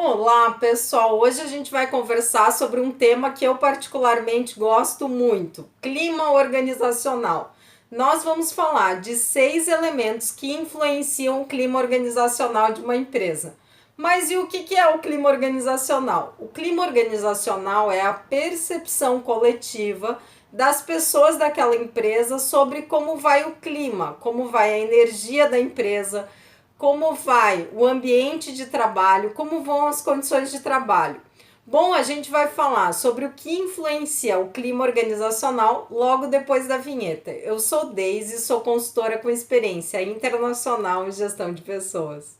Olá, pessoal! Hoje a gente vai conversar sobre um tema que eu particularmente gosto muito: clima organizacional. Nós vamos falar de 6 elementos que influenciam o clima organizacional de uma empresa. Mas e o que é o clima organizacional? O clima organizacional é a percepção coletiva das pessoas daquela empresa sobre como vai o clima, como vai a energia da empresa, como vai o ambiente de trabalho, como vão as condições de trabalho. Bom, a gente vai falar sobre o que influencia o clima organizacional logo depois da vinheta. Eu sou Deise, sou consultora com experiência internacional em gestão de pessoas.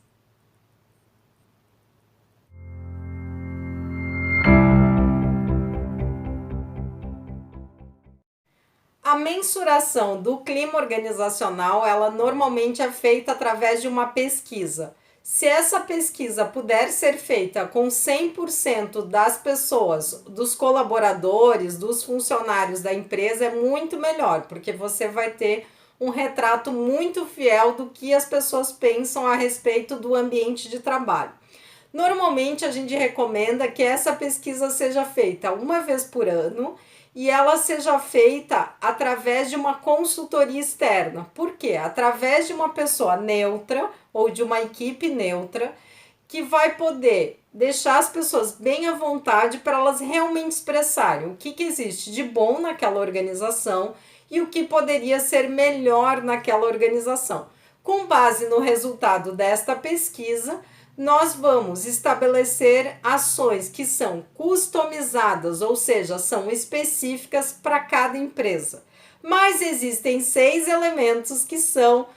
A mensuração do clima organizacional, ela normalmente é feita através de uma pesquisa. Se essa pesquisa puder ser feita com 100% das pessoas, dos colaboradores, dos funcionários da empresa, é muito melhor, porque você vai ter um retrato muito fiel do que as pessoas pensam a respeito do ambiente de trabalho. Normalmente a gente recomenda que essa pesquisa seja feita uma vez por ano e ela seja feita através de uma consultoria externa. Por quê? Através de uma pessoa neutra ou de uma equipe neutra que vai poder deixar as pessoas bem à vontade para elas realmente expressarem o que existe de bom naquela organização e o que poderia ser melhor naquela organização. Com base no resultado desta pesquisa, nós vamos estabelecer ações que são customizadas, ou seja, são específicas para cada empresa. Mas existem 6 elementos que são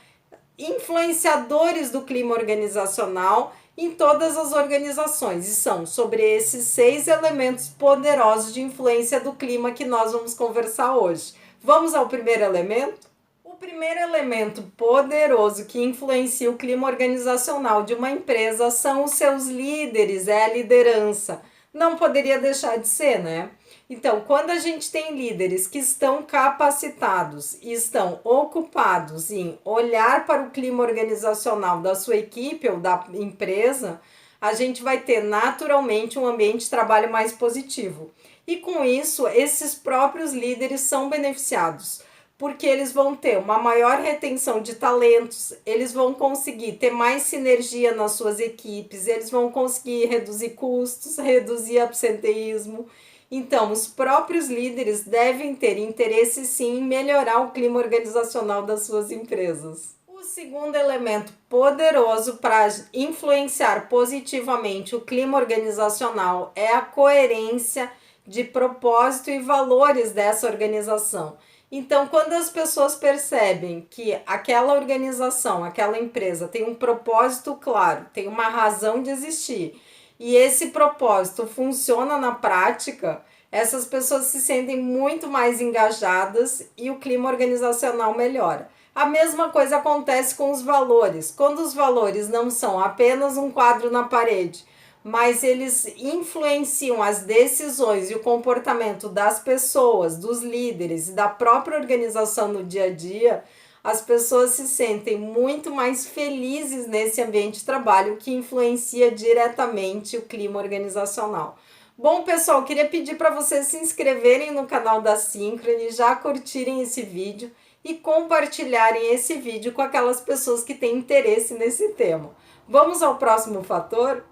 influenciadores do clima organizacional em todas as organizações. E são sobre esses 6 elementos poderosos de influência do clima que nós vamos conversar hoje. Vamos ao primeiro elemento? O primeiro elemento poderoso que influencia o clima organizacional de uma empresa são os seus líderes, é a liderança. Não poderia deixar de ser, né? Então, quando a gente tem líderes que estão capacitados e estão ocupados em olhar para o clima organizacional da sua equipe ou da empresa, a gente vai ter naturalmente um ambiente de trabalho mais positivo. E com isso, esses próprios líderes são beneficiados porque eles vão ter uma maior retenção de talentos, eles vão conseguir ter mais sinergia nas suas equipes, eles vão conseguir reduzir custos, reduzir absenteísmo. Então, os próprios líderes devem ter interesse sim em melhorar o clima organizacional das suas empresas. O segundo elemento poderoso para influenciar positivamente o clima organizacional é a coerência de propósito e valores dessa organização. Então, quando as pessoas percebem que aquela organização, aquela empresa tem um propósito claro, tem uma razão de existir, e esse propósito funciona na prática, essas pessoas se sentem muito mais engajadas e o clima organizacional melhora. A mesma coisa acontece com os valores. Quando os valores não são apenas um quadro na parede, mas eles influenciam as decisões e o comportamento das pessoas, dos líderes e da própria organização no dia a dia, as pessoas se sentem muito mais felizes nesse ambiente de trabalho, que influencia diretamente o clima organizacional. Bom, pessoal, queria pedir para vocês se inscreverem no canal da Synchrony, já curtirem esse vídeo e compartilharem esse vídeo com aquelas pessoas que têm interesse nesse tema. Vamos ao próximo fator?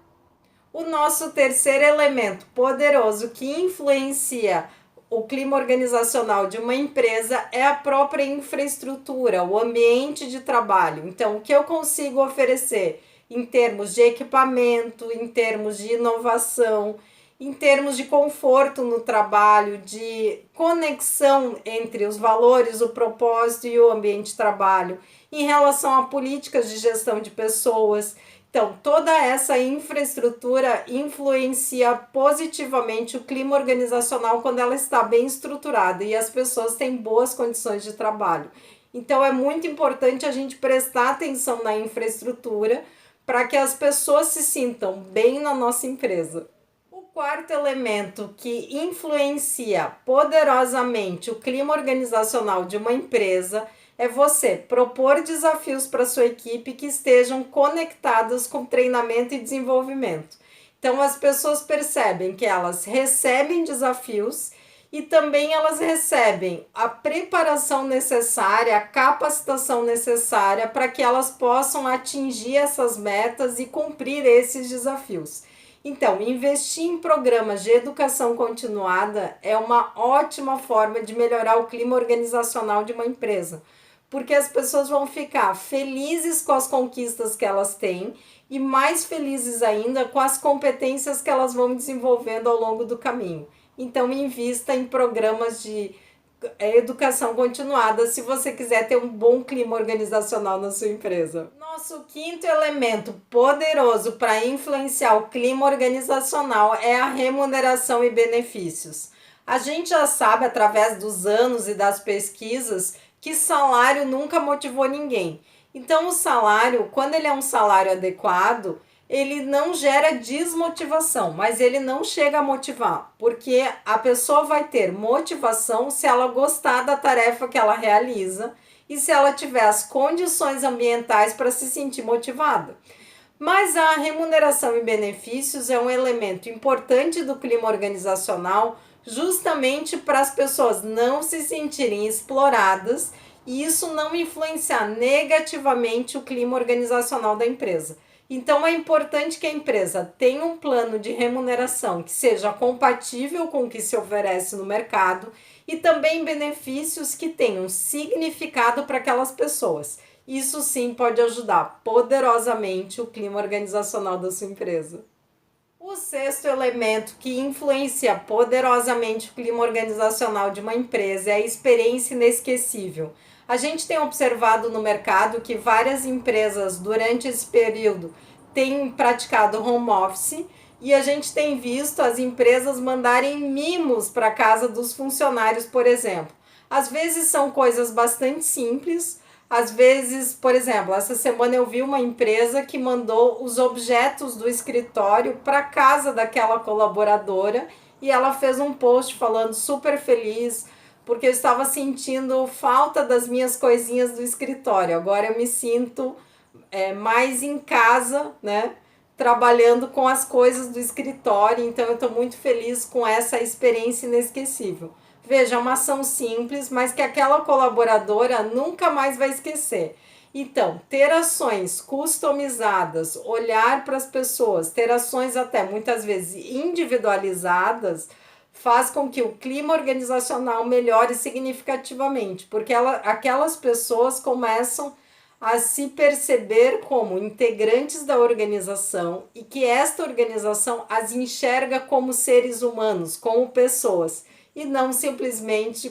O nosso terceiro elemento poderoso que influencia o clima organizacional de uma empresa é a própria infraestrutura, o ambiente de trabalho. Então, o que eu consigo oferecer em termos de equipamento, em termos de inovação, em termos de conforto no trabalho, de conexão entre os valores, o propósito e o ambiente de trabalho, em relação a políticas de gestão de pessoas. Então, toda essa infraestrutura influencia positivamente o clima organizacional quando ela está bem estruturada e as pessoas têm boas condições de trabalho. Então, é muito importante a gente prestar atenção na infraestrutura para que as pessoas se sintam bem na nossa empresa. O quarto elemento que influencia poderosamente o clima organizacional de uma empresa é você propor desafios para sua equipe que estejam conectados com treinamento e desenvolvimento. Então as pessoas percebem que elas recebem desafios e também elas recebem a preparação necessária, a capacitação necessária para que elas possam atingir essas metas e cumprir esses desafios. Então, investir em programas de educação continuada é uma ótima forma de melhorar o clima organizacional de uma empresa, porque as pessoas vão ficar felizes com as conquistas que elas têm e mais felizes ainda com as competências que elas vão desenvolvendo ao longo do caminho. Então, invista em programas de educação continuada se você quiser ter um bom clima organizacional na sua empresa. Nosso quinto elemento poderoso para influenciar o clima organizacional é a remuneração e benefícios. A gente já sabe, através dos anos e das pesquisas, que salário nunca motivou ninguém. Então, o salário, quando ele é um salário adequado, ele não gera desmotivação, mas ele não chega a motivar, porque a pessoa vai ter motivação se ela gostar da tarefa que ela realiza e se ela tiver as condições ambientais para se sentir motivada. Mas a remuneração e benefícios é um elemento importante do clima organizacional, justamente para as pessoas não se sentirem exploradas e isso não influenciar negativamente o clima organizacional da empresa. Então é importante que a empresa tenha um plano de remuneração que seja compatível com o que se oferece no mercado e também benefícios que tenham significado para aquelas pessoas. Isso sim pode ajudar poderosamente o clima organizacional da sua empresa. O sexto elemento que influencia poderosamente o clima organizacional de uma empresa é a experiência inesquecível. A gente tem observado no mercado que várias empresas, durante esse período, têm praticado home office e a gente tem visto as empresas mandarem mimos para casa dos funcionários, por exemplo. Às vezes são coisas bastante simples. Às vezes, por exemplo, essa semana eu vi uma empresa que mandou os objetos do escritório para casa daquela colaboradora e ela fez um post falando super feliz porque eu estava sentindo falta das minhas coisinhas do escritório. Agora eu me sinto mais em casa, né? Trabalhando com as coisas do escritório, então eu estou muito feliz com essa experiência inesquecível. Veja, é uma ação simples, mas que aquela colaboradora nunca mais vai esquecer. Então, ter ações customizadas, olhar para as pessoas, ter ações até muitas vezes individualizadas, faz com que o clima organizacional melhore significativamente, porque aquelas pessoas começam a se perceber como integrantes da organização e que esta organização as enxerga como seres humanos, como pessoas, e não simplesmente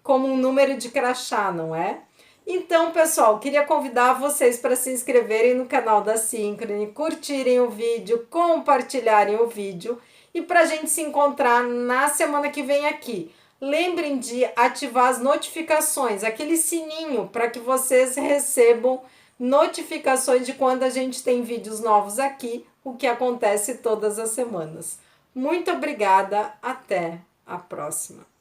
como um número de crachá, não é? Então, pessoal, queria convidar vocês para se inscreverem no canal da Synchrony, curtirem o vídeo, compartilharem o vídeo e para a gente se encontrar na semana que vem aqui. Lembrem de ativar as notificações, aquele sininho para que vocês recebam notificações de quando a gente tem vídeos novos aqui, o que acontece todas as semanas. Muito obrigada, até a próxima.